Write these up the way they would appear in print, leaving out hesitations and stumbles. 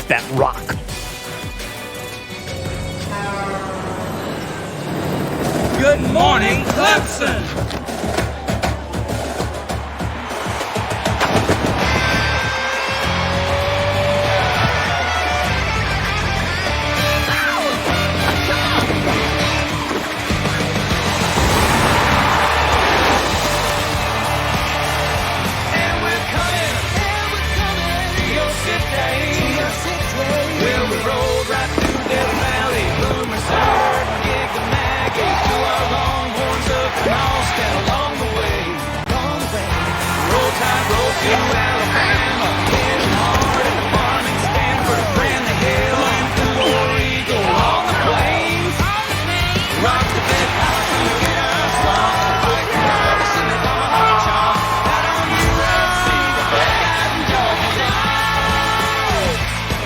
off that rock. Good morning, Clemson!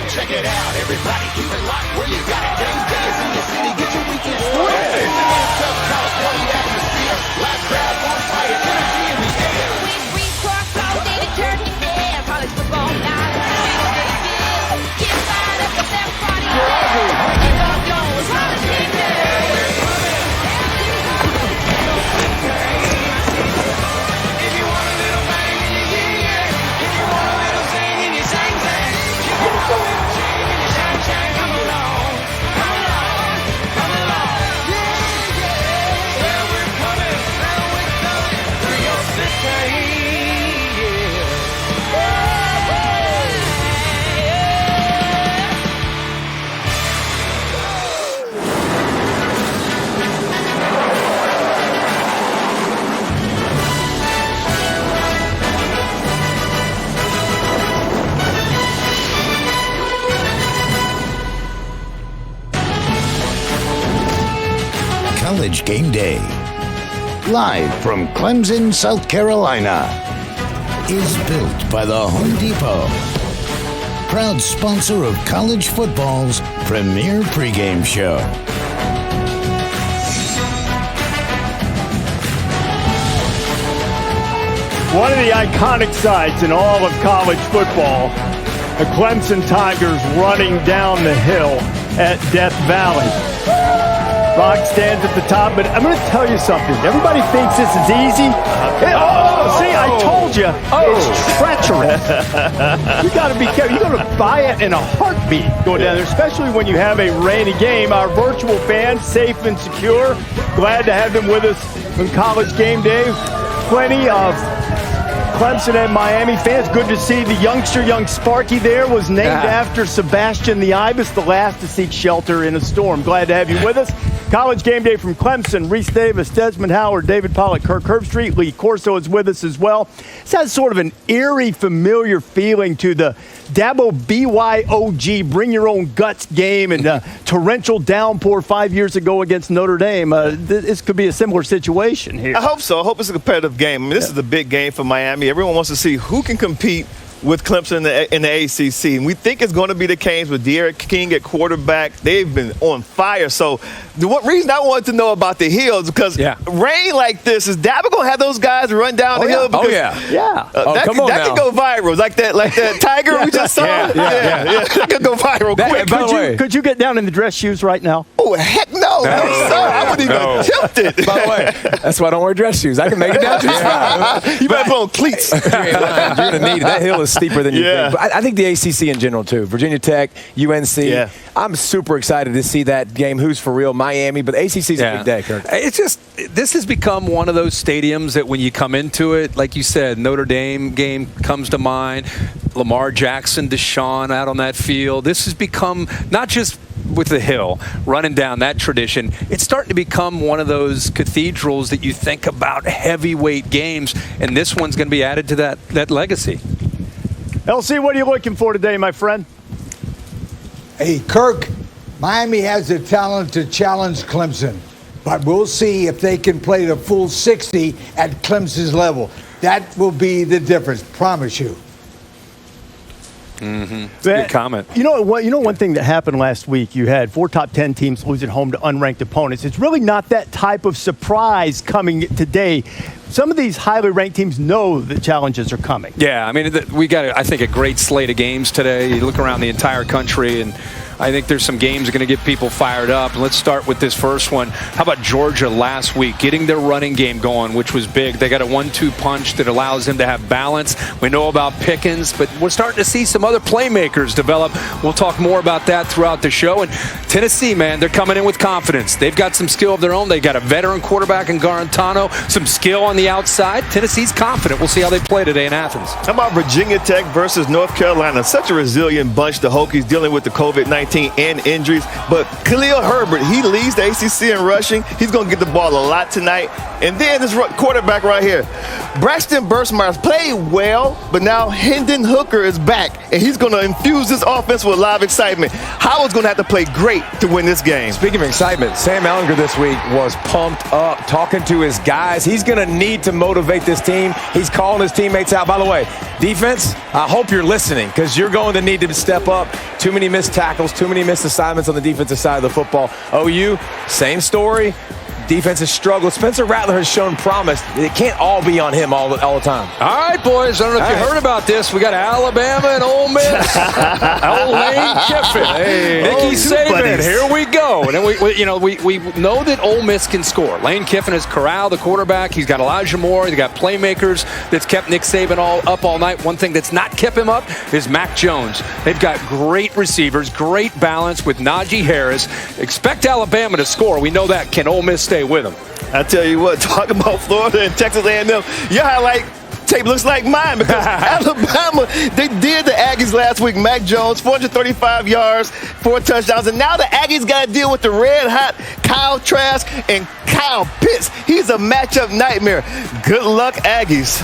Check it out, everybody, keep it locked where you got it. Game day is in the city, get your weekend started. College party atmosphere, live crowd on fire, energy in the air. We cross all David Turkey, yeah, college football night. Get fired up with that party. It's all yours, college game day. If you want a little bang in your yeah, if you want a little sing in your sang, if you want a little shine in your shine, come along, come along, come along. Well, we're coming through your city, College Game Day, live from Clemson, South Carolina, is built by the Home Depot, proud sponsor of college football's premier pregame show. One of the iconic sights in all of college football, the Clemson Tigers running down the hill at Death Valley. Rock stands at the top, but I'm going to tell you something. Everybody thinks this is easy. See, I told you, it's treacherous. You got to be careful. You're going to buy it in a heartbeat going down there, especially when you have a rainy game. Our virtual fans, safe and secure. Glad to have them with us on College Game Day. Plenty of Clemson and Miami fans. Good to see the young Sparky there was named after Sebastian the Ibis, the last to seek shelter in a storm. Glad to have you with us. College Game Day from Clemson. Reese Davis, Desmond Howard, David Pollack, Kirk Herbstreit, Lee Corso is with us as well. This has sort of an eerie, familiar feeling to the Dabo BYOG Bring Your Own Guts game and torrential downpour 5 years ago against Notre Dame. This could be a similar situation here. I hope so. I hope it's a competitive game. I mean, this is a big game for Miami. Everyone wants to see who can compete with Clemson in the ACC. And we think it's going to be the Canes with De'Aaron King at quarterback. They've been on fire. So the reason I wanted to know about the hill is because rain like this, is Dabo going to have those guys run down the hill? Because, that could go viral. Like that Tiger we just saw. That could go viral quick. Could you get down in the dress shoes right now? Oh, heck no. No, sir. I wouldn't even attempt it. By the way, that's why I don't wear dress shoes. I can make it down just fine. You better put on cleats. You're going to need it. That hill is steeper than you think. But I think the ACC in general, too. Virginia Tech, UNC. I'm super excited to see that game. Who's for real? Miami. But the ACC's a big day, Kirk. It's just, this has become one of those stadiums that when you come into it, like you said, Notre Dame game comes to mind. Lamar Jackson, Deshaun out on that field. This has become not just with the hill, running down that tradition, it's starting to become one of those cathedrals that you think about heavyweight games, and this one's going to be added to that legacy. LC, what are you looking for today, my friend? Hey, Kirk, Miami has the talent to challenge Clemson, but we'll see if they can play the full 60 at Clemson's level. That will be the difference, promise you. Good comment. You know what? You know one thing that happened last week. You had 4 top 10 teams lose at home to unranked opponents. It's really not that type of surprise coming today. Some of these highly ranked teams know the challenges are coming. Yeah, I mean, we got, I think, a great slate of games today. You look around the entire country, and I think there's some games that are going to get people fired up. Let's start with this first one. How about Georgia last week, getting their running game going, which was big. They got a 1-2 punch that allows them to have balance. We know about Pickens, but we're starting to see some other playmakers develop. We'll talk more about that throughout the show. And Tennessee, man, they're coming in with confidence. They've got some skill of their own. They got a veteran quarterback in Garantano, some skill on the outside. Tennessee's confident. We'll see how they play today in Athens. How about Virginia Tech versus North Carolina? Such a resilient bunch, the Hokies, dealing with the COVID-19 and injuries. But Khalil Herbert, he leads the ACC in rushing. He's going to get the ball a lot tonight. And then this quarterback right here, Braxton Burstmeyer's played well, but now Hendon Hooker is back, and he's going to infuse this offense with live excitement. Howard's going to have to play great to win this game. Speaking of excitement, Sam Ehlinger this week was pumped up, talking to his guys. He's going to need to motivate this team. He's calling his teammates out. By the way, defense, I hope you're listening, because you're going to need to step up. Too many missed tackles, too many missed assignments on the defensive side of the football. OU, same story. Defense has struggled. Spencer Rattler has shown promise. It can't all be on him all the time. All right, boys. I don't know if you heard about this. We got Alabama and Ole Miss. Old Lane Kiffin. Hey, Nicky Saban. Here we go. And then we know that Ole Miss can score. Lane Kiffin has corralled the quarterback. He's got Elijah Moore. He's got playmakers that's kept Nick Saban up all night. One thing that's not kept him up is Mac Jones. They've got great receivers, great balance with Najee Harris. Expect Alabama to score. We know that. Can Ole Miss stay with them? I tell you what, talking about Florida and Texas A&M, your highlight tape looks like mine, because Alabama, they did the Aggies last week. Mac Jones, 435 yards, 4 touchdowns, and now the Aggies got to deal with the red-hot Kyle Trask and Kyle Pitts. He's a matchup nightmare. Good luck, Aggies.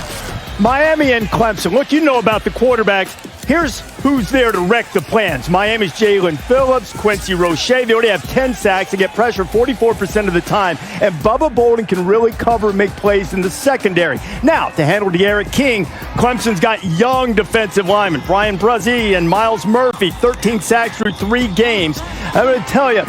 Miami and Clemson. What you know about the quarterbacks, here's who's there to wreck the plans. Miami's Jalen Phillips, Quincy Roche. They already have 10 sacks and get pressure 44% of the time. And Bubba Bolden can really cover and make plays in the secondary. Now, to handle De'Aaron King, Clemson's got young defensive linemen. Brian Brazee and Miles Murphy, 13 sacks through 3 games. I'm going to tell you,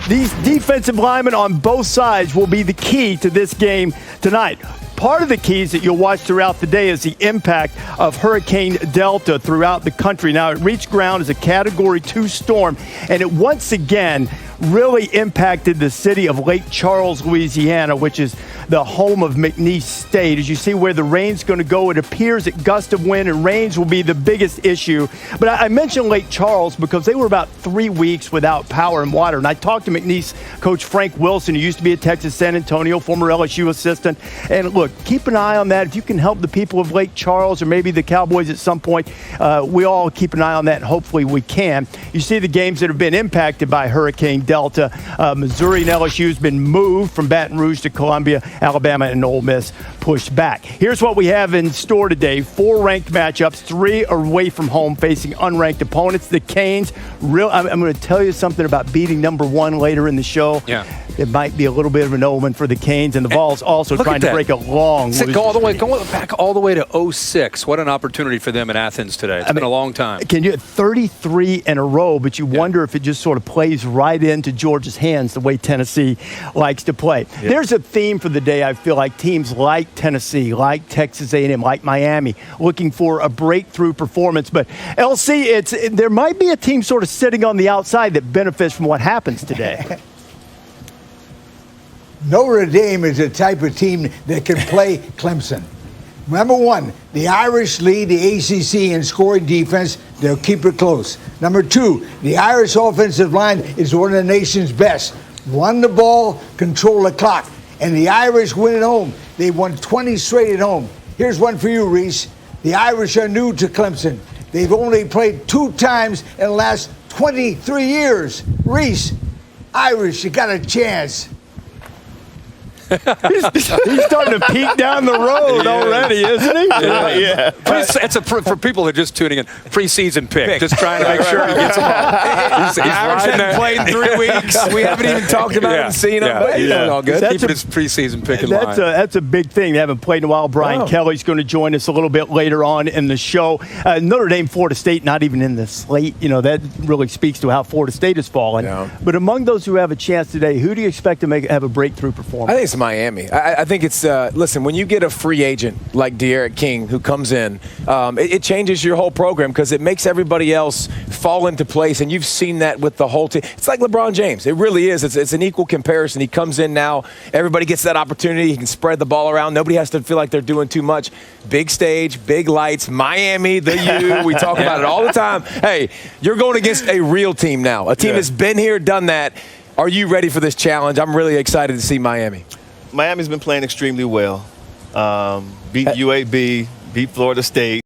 these defensive linemen on both sides will be the key to this game tonight. Part of the keys that you'll watch throughout the day is the impact of Hurricane Delta throughout the country. Now, it reached ground as a Category 2 storm, and it once again really impacted the city of Lake Charles, Louisiana, which is the home of McNeese State. As you see where the rain's going to go, it appears that gust of wind and rains will be the biggest issue. But I mentioned Lake Charles because they were about 3 weeks without power and water. And I talked to McNeese coach Frank Wilson, who used to be at Texas San Antonio, former LSU assistant. And look, keep an eye on that. If you can help the people of Lake Charles or maybe the Cowboys at some point, we all keep an eye on that, and hopefully we can. You see the games that have been impacted by Hurricane Delta. Missouri and LSU has been moved from Baton Rouge to Columbia. Alabama and Ole Miss pushed back. Here's what we have in store today. 4 ranked matchups. 3 are away from home facing unranked opponents. The Canes, I'm going to tell you something about beating number 1 later in the show. Yeah. It might be a little bit of an omen for the Canes, and the Vols also trying to break a long losing streak. Go back all the way to 06. What an opportunity for them in Athens today. It's been a long time. Can you 33 in a row, but you wonder if it just sort of plays right into Georgia's hands the way Tennessee likes to play. Yeah. There's a theme for the day. I feel like teams like Tennessee, like Texas A&M, like Miami, looking for a breakthrough performance. But LC, there might be a team sort of sitting on the outside that benefits from what happens today. Notre Dame is the type of team that can play Clemson. Number 1, the Irish lead the ACC in scoring defense. They'll keep it close. Number 2, the Irish offensive line is one of the nation's best. Run the ball, control the clock. And the Irish win at home. They've won 20 straight at home. Here's one for you, Reese. The Irish are new to Clemson. They've only played 2 times in the last 23 years. Reese, Irish, you got a chance. He's starting to peek down the road already, isn't he? Yeah. It's for people that are just tuning in. Preseason pick. Just trying to make sure he gets them all. He's Irish riding hadn't that. played in 3 weeks. We haven't even talked about it and seen him. But he's all good. That's Keeping his preseason pick in line. That's a big thing. They haven't played in a while. Brian Kelly's going to join us a little bit later on in the show. Notre Dame, Florida State, not even in the slate. You know, that really speaks to how Florida State has fallen. Yeah. But among those who have a chance today, who do you expect to have a breakthrough performance? I think it's Miami. I think it's, listen, when you get a free agent like De'Aaron King who comes in, it changes your whole program because it makes everybody else fall into place. And you've seen that with the whole team. It's like LeBron James. It really is. It's an equal comparison. He comes in now. Everybody gets that opportunity. He can spread the ball around. Nobody has to feel like they're doing too much. Big stage, big lights, Miami, the U. We talk about it all the time. Hey, you're going against a real team now. A team that's been here, done that. Are you ready for this challenge? I'm really excited to see Miami. Miami's been playing extremely well. Beat UAB, beat Florida State.